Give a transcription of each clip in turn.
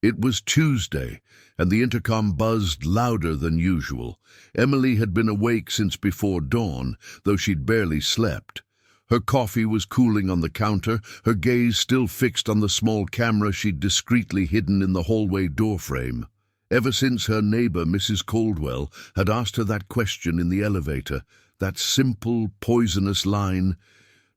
It was Tuesday, and the intercom buzzed louder than usual. Emily had been awake since before dawn, though she'd barely slept. Her coffee was cooling on the counter, her gaze still fixed on the small camera she'd discreetly hidden in the hallway doorframe. Ever since her neighbor, Mrs. Caldwell, had asked her that question in the elevator, that simple, poisonous line,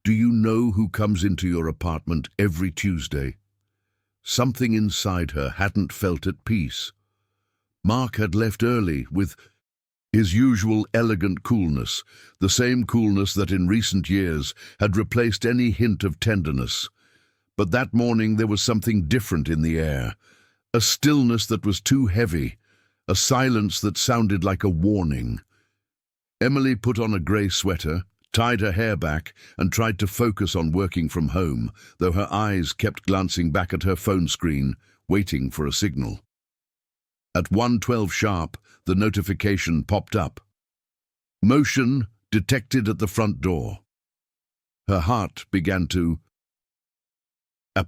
"Do you know who comes into your apartment every Tuesday?" Something inside her hadn't felt at peace. Mark had left early with his usual elegant coolness, the same coolness that in recent years had replaced any hint of tenderness. But that morning there was something different in the air, a stillness that was too heavy, a silence that sounded like a warning. Emily put on a grey sweater, tied her hair back, and tried to focus on working from home, though her eyes kept glancing back at her phone screen, waiting for a signal. At 1:12 sharp, the notification popped up. Motion detected at the front door. Her heart began to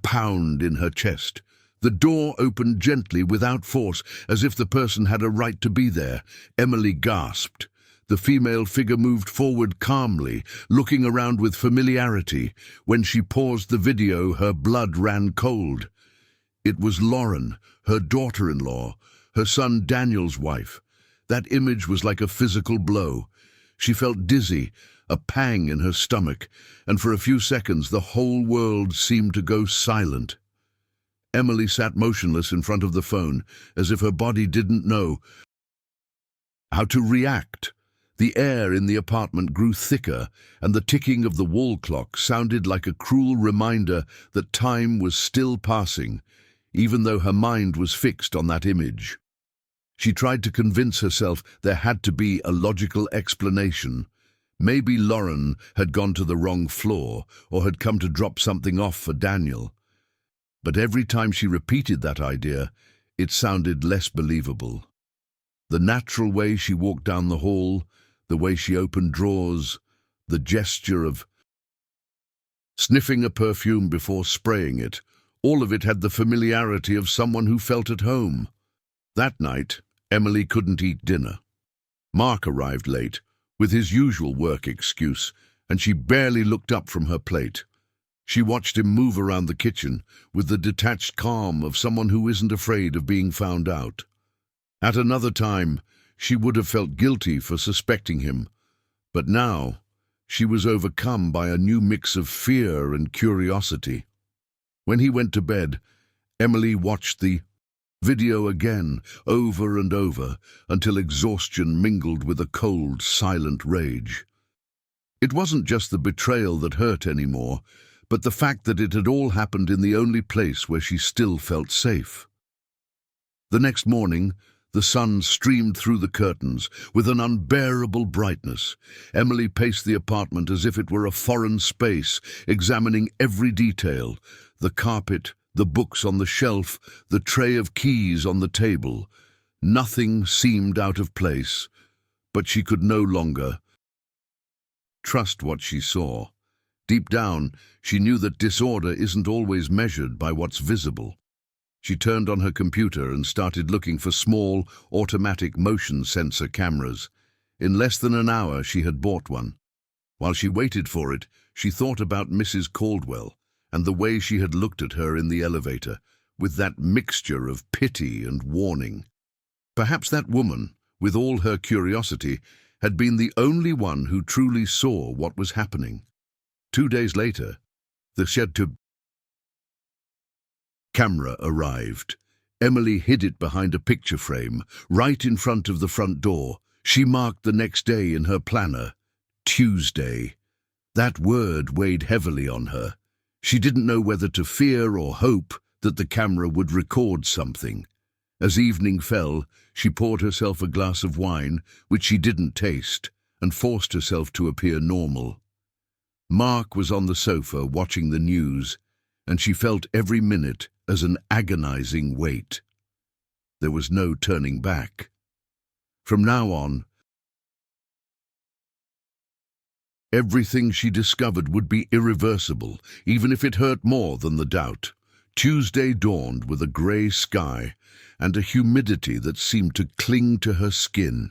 pound in her chest. The door opened gently, without force, as if the person had a right to be there. Emily gasped. The female figure moved forward calmly, looking around with familiarity. When she paused the video, her blood ran cold. It was Lauren, her daughter-in-law, her son Daniel's wife. That image was like a physical blow. She felt dizzy, a pang in her stomach, and for a few seconds the whole world seemed to go silent. Emily sat motionless in front of the phone, as if her body didn't know how to react. The air in the apartment grew thicker, and the ticking of the wall clock sounded like a cruel reminder that time was still passing, even though her mind was fixed on that image. She tried to convince herself there had to be a logical explanation. Maybe Lauren had gone to the wrong floor, or had come to drop something off for Daniel. But every time she repeated that idea, it sounded less believable. The natural way she walked down the hall, the way she opened drawers, the gesture of sniffing a perfume before spraying it, all of it had the familiarity of someone who felt at home. That night, Emily couldn't eat dinner. Mark arrived late, with his usual work excuse, and she barely looked up from her plate. She watched him move around the kitchen with the detached calm of someone who isn't afraid of being found out. At another time, she would have felt guilty for suspecting him, but now she was overcome by a new mix of fear and curiosity. When he went to bed, Emily watched the video again, over and over, until exhaustion mingled with a cold, silent rage. It wasn't just the betrayal that hurt anymore, but the fact that it had all happened in the only place where she still felt safe. The next morning, the sun streamed through the curtains with an unbearable brightness. Emily paced the apartment as if it were a foreign space, examining every detail: the carpet, the books on the shelf, the tray of keys on the table. Nothing seemed out of place, but she could no longer trust what she saw. Deep down, she knew that disorder isn't always measured by what's visible. She turned on her computer and started looking for small, automatic motion sensor cameras. In less than an hour, she had bought one. While she waited for it, she thought about Mrs. Caldwell and the way she had looked at her in the elevator, with that mixture of pity and warning. Perhaps that woman, with all her curiosity, had been the only one who truly saw what was happening. 2 days later, the shed-to camera arrived. Emily hid it behind a picture frame, right in front of the front door. She marked the next day in her planner, Tuesday. That word weighed heavily on her. She didn't know whether to fear or hope that the camera would record something. As evening fell, she poured herself a glass of wine, which she didn't taste, and forced herself to appear normal. Mark was on the sofa watching the news, and she felt every minute as an agonizing weight. There was no turning back. From now on, everything she discovered would be irreversible, even if it hurt more than the doubt. Tuesday dawned with a grey sky and a humidity that seemed to cling to her skin.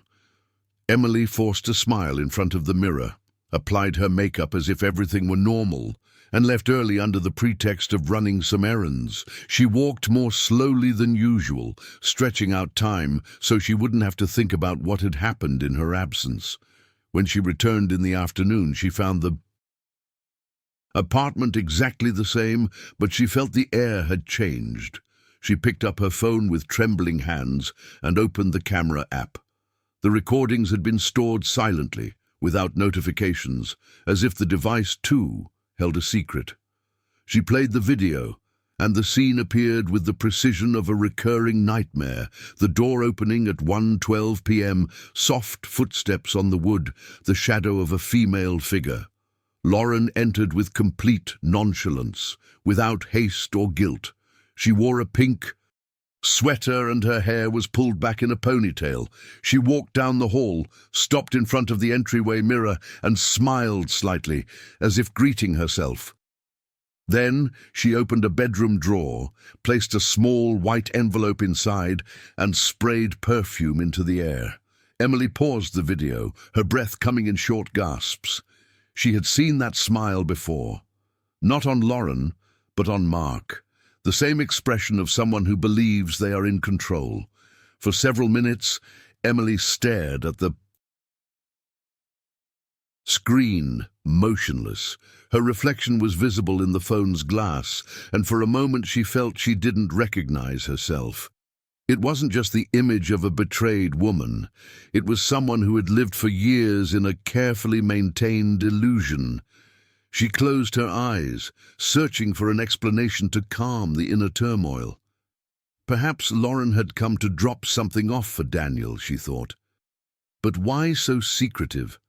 Emily forced a smile in front of the mirror, applied her makeup as if everything were normal, and left early under the pretext of running some errands. She walked more slowly than usual, stretching out time so she wouldn't have to think about what had happened in her absence. When she returned in the afternoon, she found the apartment exactly the same, but she felt the air had changed. She picked up her phone with trembling hands and opened the camera app. The recordings had been stored silently, without notifications, as if the device, too, held a secret. She played the video, and the scene appeared with the precision of a recurring nightmare. The door opening at 1:12 p.m., soft footsteps on the wood, the shadow of a female figure. Lauren entered with complete nonchalance, without haste or guilt. She wore a pink sweater and her hair was pulled back in a ponytail. She walked down the hall, stopped in front of the entryway mirror, and smiled slightly, as if greeting herself. Then she opened a bedroom drawer, placed a small white envelope inside, and sprayed perfume into the air. Emily paused the video, her breath coming in short gasps. She had seen that smile before. Not on Lauren, but on Mark. The same expression of someone who believes they are in control. For several minutes, Emily stared at the screen, motionless. Her reflection was visible in the phone's glass, and for a moment she felt she didn't recognize herself. It wasn't just the image of a betrayed woman. It was someone who had lived for years in a carefully maintained illusion. She closed her eyes, searching for an explanation to calm the inner turmoil. Perhaps Lauren had come to drop something off for Daniel, she thought. But why so secretive?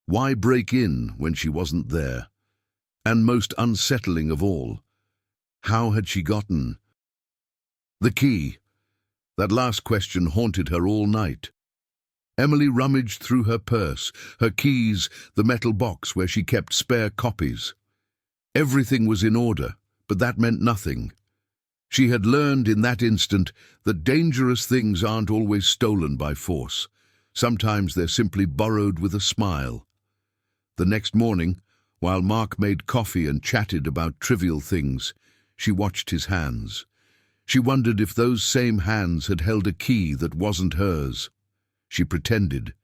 Why break in when she wasn't there? And most unsettling of all, how had she gotten the key? That last question haunted her all night. Emily rummaged through her purse, her keys, the metal box where she kept spare copies. Everything was in order, but that meant nothing. She had learned in that instant that dangerous things aren't always stolen by force. Sometimes they're simply borrowed with a smile. The next morning, while Mark made coffee and chatted about trivial things, she watched his hands. She wondered if those same hands had held a key that wasn't hers. She pretended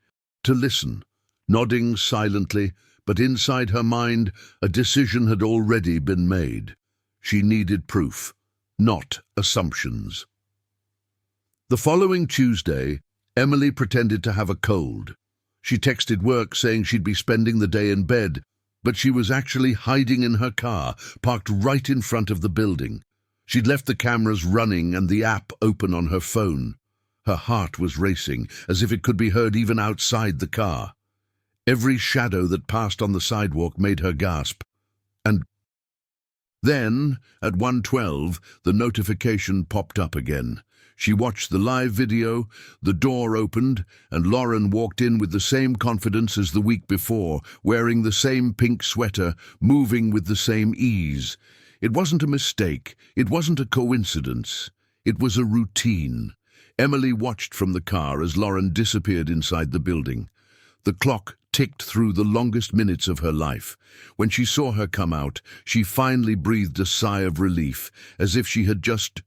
to listen, nodding silently, but inside her mind a decision had already been made. She needed proof, not assumptions. The following Tuesday, Emily pretended to have a cold. She texted work saying she'd be spending the day in bed, but she was actually hiding in her car, parked right in front of the building. She'd left the cameras running and the app open on her phone. Her heart was racing, as if it could be heard even outside the car. Every shadow that passed on the sidewalk made her gasp. And then, at 1:12, the notification popped up again. She watched the live video, the door opened, and Lauren walked in with the same confidence as the week before, wearing the same pink sweater, moving with the same ease. It wasn't a mistake, it wasn't a coincidence, it was a routine. Emily watched from the car as Lauren disappeared inside the building. The clock ticked through the longest minutes of her life. When she saw her come out, she finally breathed a sigh of relief, as if she had just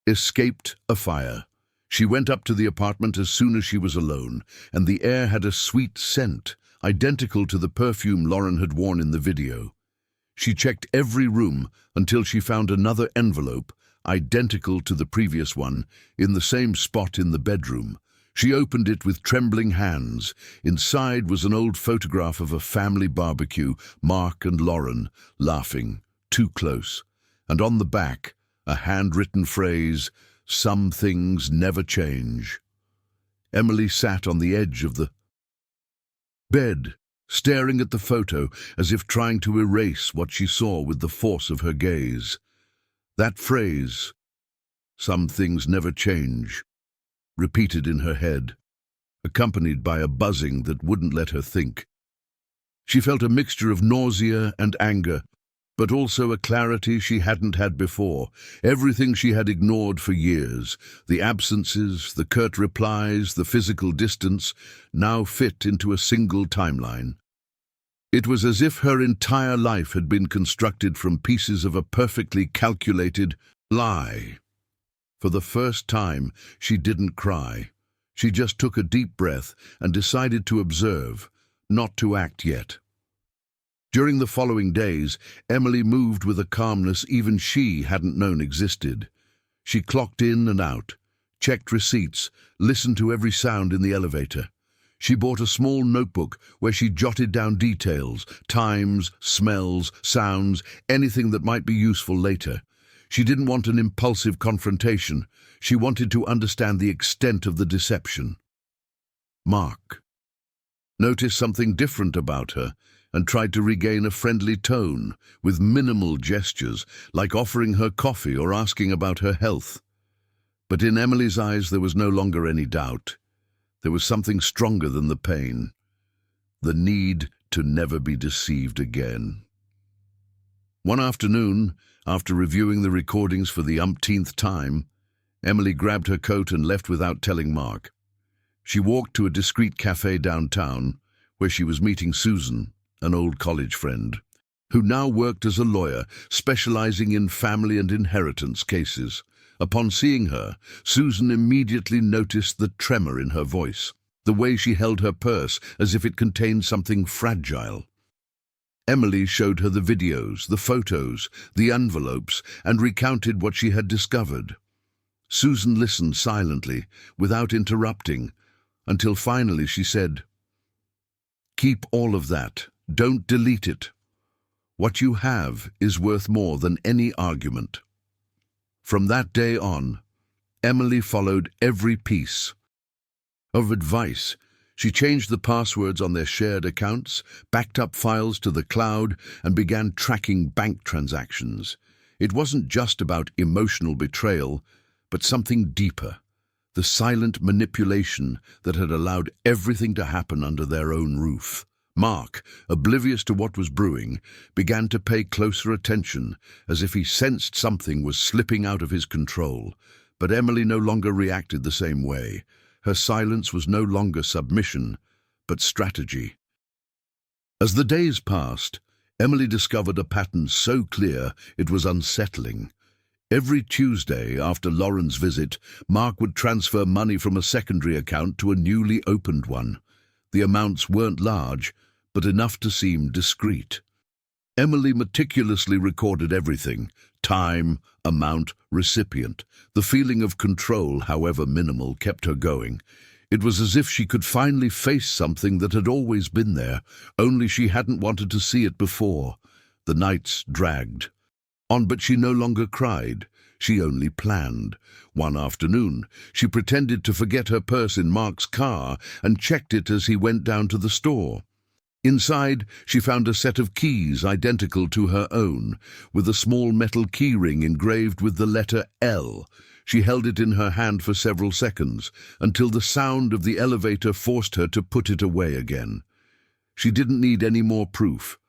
escaped a fire. She went up to the apartment as soon as she was alone, and the air had a sweet scent, identical to the perfume Lauren had worn in the video. She checked every room until she found another envelope, identical to the previous one, in the same spot in the bedroom. She opened it with trembling hands. Inside was an old photograph of a family barbecue, Mark and Lauren, laughing, too close. And on the back, a handwritten phrase, "Some things never change." Emily sat on the edge of the bed, staring at the photo as if trying to erase what she saw with the force of her gaze. That phrase, "Some things never change," repeated in her head, accompanied by a buzzing that wouldn't let her think. She felt a mixture of nausea and anger. but also a clarity she hadn't had before. Everything she had ignored for years, the absences, the curt replies, the physical distance, now fit into a single timeline. It was as if her entire life had been constructed from pieces of a perfectly calculated lie. For the first time, she didn't cry. She just took a deep breath and decided to observe, not to act yet. During the following days, Emily moved with a calmness even she hadn't known existed. She clocked in and out, checked receipts, listened to every sound in the elevator. She bought a small notebook where she jotted down details, times, smells, sounds, anything that might be useful later. She didn't want an impulsive confrontation. She wanted to understand the extent of the deception. Mark noticed something different about her and tried to regain a friendly tone with minimal gestures, like offering her coffee or asking about her health. But in Emily's eyes there was no longer any doubt. There was something stronger than the pain, the need to never be deceived again. One afternoon, after reviewing the recordings for the umpteenth time, Emily grabbed her coat and left without telling Mark. She walked to a discreet cafe downtown, where she was meeting Susan, an old college friend, who now worked as a lawyer, specializing in family and inheritance cases. Upon seeing her, Susan immediately noticed the tremor in her voice, the way she held her purse as if it contained something fragile. Emily showed her the videos, the photos, the envelopes, and recounted what she had discovered. Susan listened silently, without interrupting, until finally she said, "Keep all of that. Don't delete it. What you have is worth more than any argument." From that day on, Emily followed every piece of advice. She changed the passwords on their shared accounts, backed up files to the cloud, and began tracking bank transactions. It wasn't just about emotional betrayal, but something deeper, the silent manipulation that had allowed everything to happen under their own roof. Mark, oblivious to what was brewing, began to pay closer attention, as if he sensed something was slipping out of his control. But Emily no longer reacted the same way. Her silence was no longer submission, but strategy. As the days passed, Emily discovered a pattern so clear it was unsettling. Every Tuesday after Lauren's visit, Mark would transfer money from a secondary account to a newly opened one. The amounts weren't large, but enough to seem discreet. Emily meticulously recorded everything: time, amount, recipient. The feeling of control, however minimal, kept her going. It was as if she could finally face something that had always been there, only she hadn't wanted to see it before. The nights dragged on, but she no longer cried. She only planned. One afternoon, she pretended to forget her purse in Mark's car and checked it as he went down to the store. Inside, she found a set of keys identical to her own, with a small metal keyring engraved with the letter L. She held it in her hand for several seconds, until the sound of the elevator forced her to put it away again. She didn't need any more proof.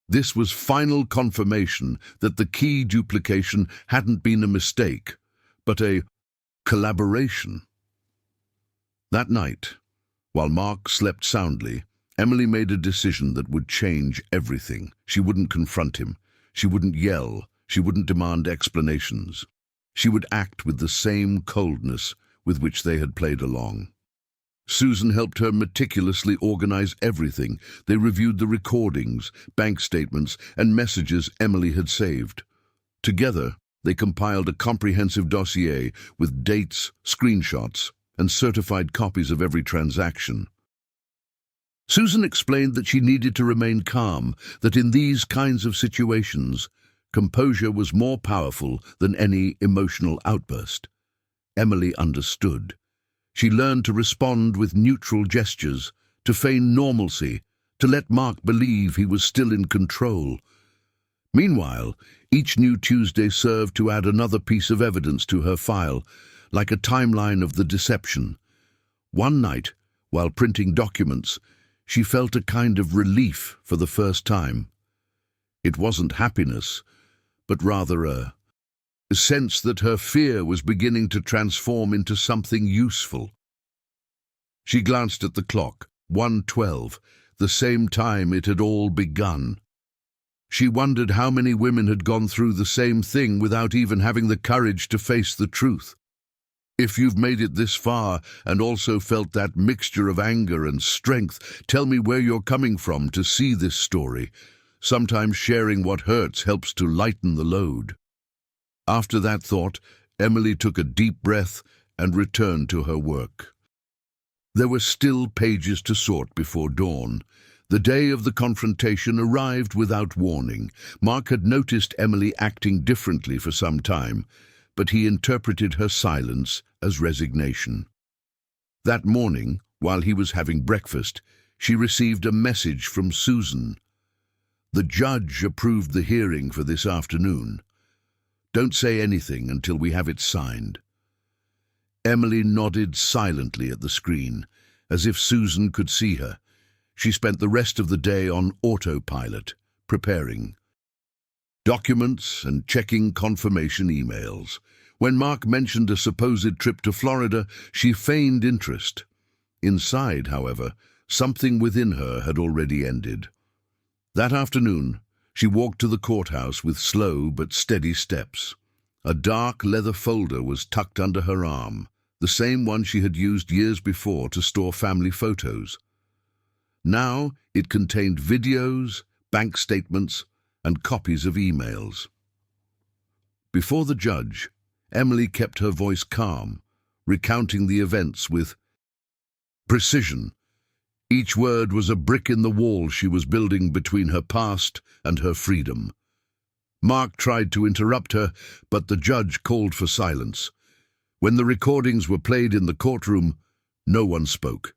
This was final confirmation that the key duplication hadn't been a mistake, but a collaboration. That night, while Mark slept soundly, Emily made a decision that would change everything. She wouldn't confront him. She wouldn't yell. She wouldn't demand explanations. She would act with the same coldness with which they had played along. Susan helped her meticulously organize everything. They reviewed the recordings, bank statements, and messages Emily had saved. Together, they compiled a comprehensive dossier with dates, screenshots, and certified copies of every transaction. Susan explained that she needed to remain calm, that in these kinds of situations, composure was more powerful than any emotional outburst. Emily understood. She learned to respond with neutral gestures, to feign normalcy, to let Mark believe he was still in control. Meanwhile, each new Tuesday served to add another piece of evidence to her file, like a timeline of the deception. One night, while printing documents, she felt a kind of relief for the first time. It wasn't happiness, but rather a sense that her fear was beginning to transform into something useful. She glanced at the clock, 1:12, the same time it had all begun. She wondered how many women had gone through the same thing without even having the courage to face the truth. If you've made it this far and also felt that mixture of anger and strength, tell me where you're coming from to see this story. Sometimes sharing what hurts helps to lighten the load. After that thought, Emily took a deep breath and returned to her work. There were still pages to sort before dawn. The day of the confrontation arrived without warning. Mark had noticed Emily acting differently for some time, but he interpreted her silence as resignation. That morning, while he was having breakfast, she received a message from Susan. The judge approved the hearing for this afternoon. Don't say anything until we have it signed. Emily nodded silently at the screen, as if Susan could see her. She spent the rest of the day on autopilot, preparing documents and checking confirmation emails. When Mark mentioned a supposed trip to Florida, she feigned interest. Inside, however, something within her had already ended. That afternoon, she walked to the courthouse with slow but steady steps. A dark leather folder was tucked under her arm, the same one she had used years before to store family photos. Now it contained videos, bank statements, and copies of emails. Before the judge, Emily kept her voice calm, recounting the events with precision. Each word was a brick in the wall she was building between her past and her freedom. Mark tried to interrupt her, but the judge called for silence. When the recordings were played in the courtroom, no one spoke.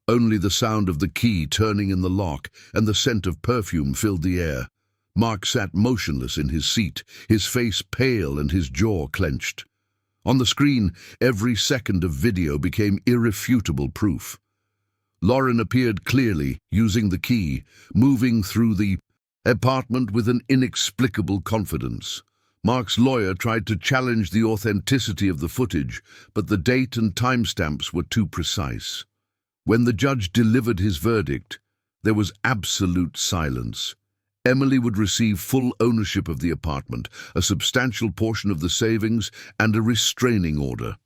Only the sound of the key turning in the lock and the scent of perfume filled the air. Mark sat motionless in his seat, his face pale and his jaw clenched. On the screen, every second of video became irrefutable proof. Lauren appeared clearly, using the key, moving through the apartment with an inexplicable confidence. Mark's lawyer tried to challenge the authenticity of the footage, but the date and timestamps were too precise. When the judge delivered his verdict, there was absolute silence. Emily would receive full ownership of the apartment, a substantial portion of the savings, and a restraining order.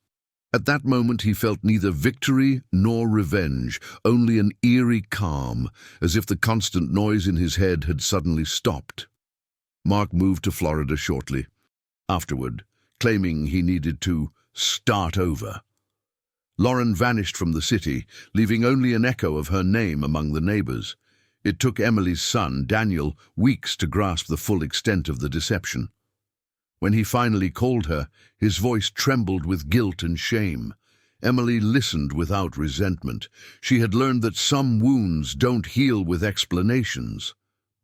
At that moment he felt neither victory nor revenge, only an eerie calm, as if the constant noise in his head had suddenly stopped. Mark moved to Florida shortly afterward, claiming he needed to start over. Lauren vanished from the city, leaving only an echo of her name among the neighbors. It took Emily's son, Daniel, weeks to grasp the full extent of the deception. When he finally called her, his voice trembled with guilt and shame. Emily listened without resentment. She had learned that some wounds don't heal with explanations,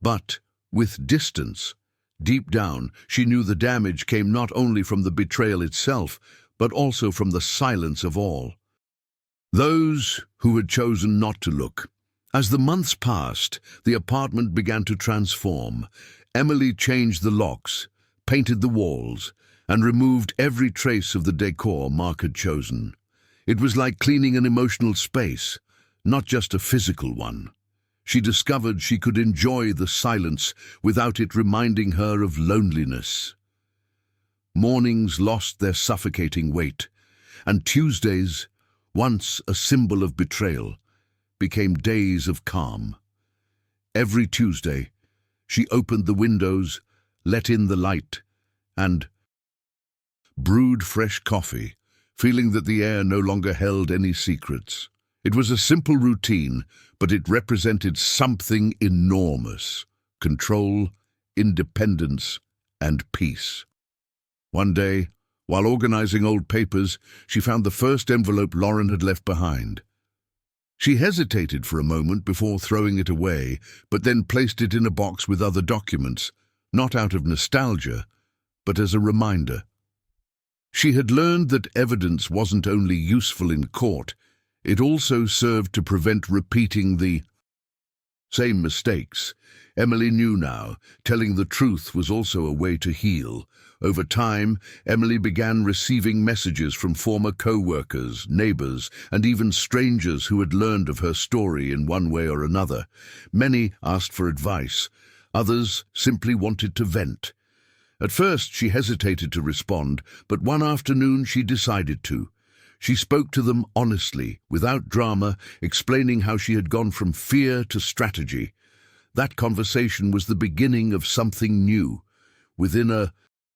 but with distance. Deep down, she knew the damage came not only from the betrayal itself, but also from the silence of all. Those who had chosen not to look. As the months passed, the apartment began to transform. Emily changed the locks, painted the walls, and removed every trace of the decor Mark had chosen. It was like cleaning an emotional space, not just a physical one. She discovered she could enjoy the silence without it reminding her of loneliness. Mornings lost their suffocating weight, and Tuesdays, once a symbol of betrayal, became days of calm. Every Tuesday, she opened the windows, let in the light, and brewed fresh coffee, feeling that the air no longer held any secrets. It was a simple routine, but it represented something enormous: control, independence, and peace. One day, while organizing old papers, she found the first envelope Lauren had left behind. She hesitated for a moment before throwing it away, but then placed it in a box with other documents, not out of nostalgia, but as a reminder. She had learned that evidence wasn't only useful in court, it also served to prevent repeating the Same mistakes. Emily knew now. Telling the truth was also a way to heal. Over time, Emily began receiving messages from former co-workers, neighbors, and even strangers who had learned of her story in one way or another. Many asked for advice. Others simply wanted to vent. At first, she hesitated to respond, but one afternoon she decided to. She spoke to them honestly, without drama, explaining how she had gone from fear to strategy. That conversation was the beginning of something new. Within a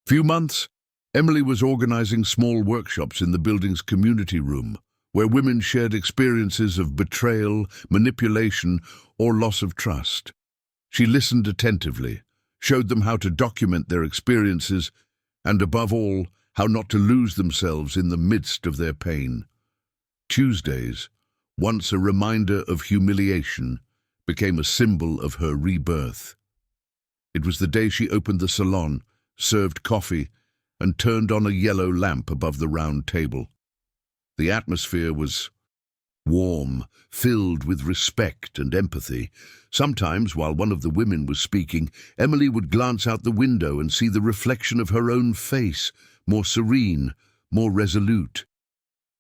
few months, Emily was organizing small workshops in the building's community room, where women shared experiences of betrayal, manipulation, or loss of trust. She listened attentively, showed them how to document their experiences, and above all, how not to lose themselves in the midst of their pain. Tuesdays, once a reminder of humiliation, became a symbol of her rebirth. It was the day she opened the salon, served coffee, and turned on a yellow lamp above the round table. The atmosphere was warm, filled with respect and empathy. Sometimes, while one of the women was speaking, Emily would glance out the window and see the reflection of her own face, more serene, more resolute.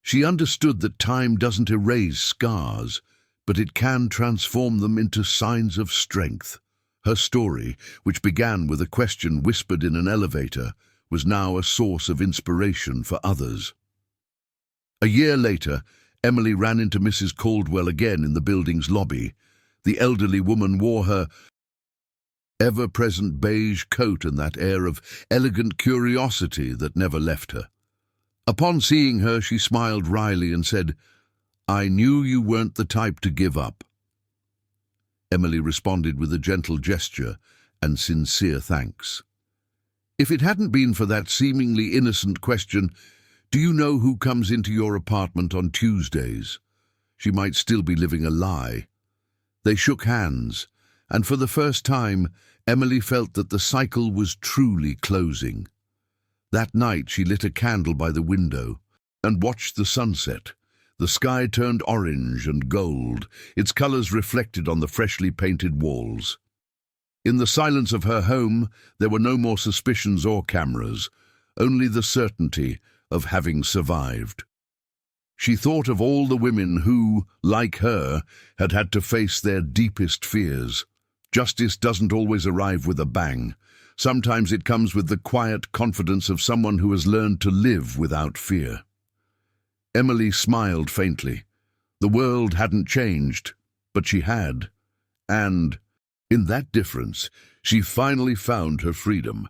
She understood that time doesn't erase scars, but it can transform them into signs of strength. Her story, which began with a question whispered in an elevator, was now a source of inspiration for others. A year later, Emily ran into Mrs. Caldwell again in the building's lobby. The elderly woman wore her ever-present beige coat and that air of elegant curiosity that never left her. Upon seeing her, she smiled wryly and said, "I knew you weren't the type to give up." Emily responded with a gentle gesture and sincere thanks. If it hadn't been for that seemingly innocent question, "Do you know who comes into your apartment on Tuesdays?" she might still be living a lie. They shook hands, and for the first time, Emily felt that the cycle was truly closing. That night she lit a candle by the window and watched the sunset. The sky turned orange and gold, its colors reflected on the freshly painted walls. In the silence of her home, there were no more suspicions or cameras, only the certainty of having survived. She thought of all the women who, like her, had had to face their deepest fears. Justice doesn't always arrive with a bang. Sometimes it comes with the quiet confidence of someone who has learned to live without fear. Emily smiled faintly. The world hadn't changed, but she had. And, in that difference, she finally found her freedom.